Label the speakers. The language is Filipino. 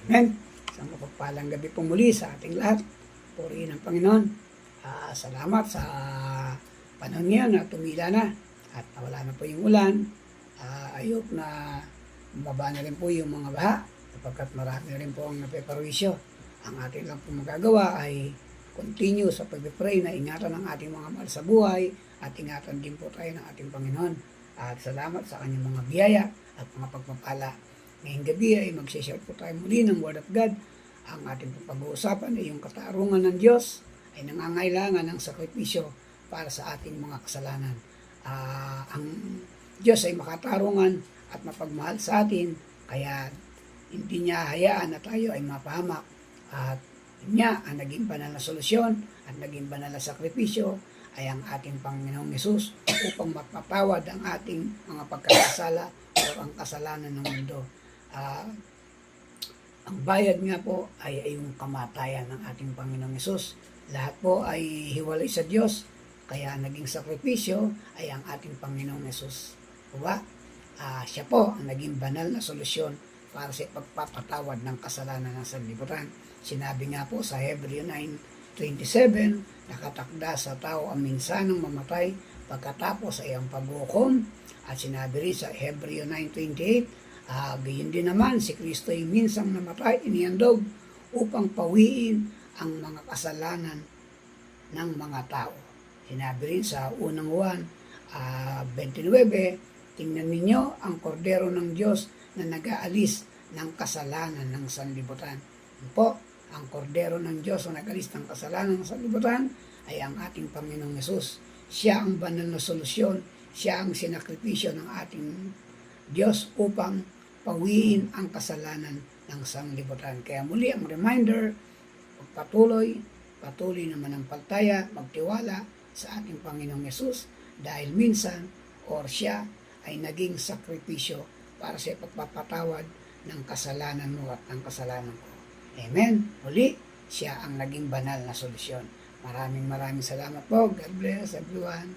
Speaker 1: Amen. Sa mapagpalang gabi po muli sa ating lahat. Purihin ang Panginoon. Salamat sa panahon ngayon na tumila na at wala na po yung ulan. Ayok na bumaba na rin po yung mga baha sapagkat marami rin po ang napeparwisyo. Ang ating lang po magagawa ay continue sa pag-pray na ingatan ang ating mga mahal sa buhay at ingatan din po tayo ng ating Panginoon. At salamat sa kanyang mga biyaya at mga pagpapala. Ngayong gabi ay mag-share po tayo muli ng Word of God. Ang ating pag-uusapan ay yung katarungan ng Diyos ay nangangailangan ng sakripisyo para sa ating mga kasalanan. Ang Diyos ay makatarungan at mapagmahal sa atin, kaya hindi niya hayaan na tayo ay mapahamak. At niya ang naging banal na solusyon at naging banal na sakripisyo ay ang ating Panginoong Hesus upang mapatawad ang ating mga pagkakasala o ang kasalanan ng mundo. Ang bayad nga po ay yung kamatayan ng ating Panginoong Hesus. Lahat po ay hiwalay sa Diyos, kaya naging sakripisyo ay ang ating Panginoong Hesus. Diba? Siya po ang naging banal na solusyon para sa pagpapatawad ng kasalanan ng sanlibutan. Sinabi nga po sa Hebreo 9:27, nakatakda sa tao ang minsanang mamatay pagkatapos ay ang paghukom. At sinabi rin sa Hebreo 9:28, gayon din naman si Kristo ay minsang namatay, inihandog upang pawiin ang mga kasalanan ng mga tao. Sinabi rin sa unang Juan 29, tingnan ninyo ang kordero ng Diyos na nag-aalis ng kasalanan ng sanlibutan. Po, ang kordero ng Diyos na nag-aalis ng kasalanan ng sanlibutan ay ang ating Panginoong Hesus. Siya ang banal na solusyon, siya ang sinakripisyo ng ating Diyos upang pawiin ang kasalanan ng sanlibutan. Kaya muli ang reminder, patuloy na manampalataya, magtiwala sa ating Panginoong Hesus dahil minsan siya ay naging sakripisyo para sa pagpapatawad ng kasalanan mo at ng kasalanan ko. Amen. Muli, siya ang naging banal na solusyon. Maraming salamat po. God bless everyone.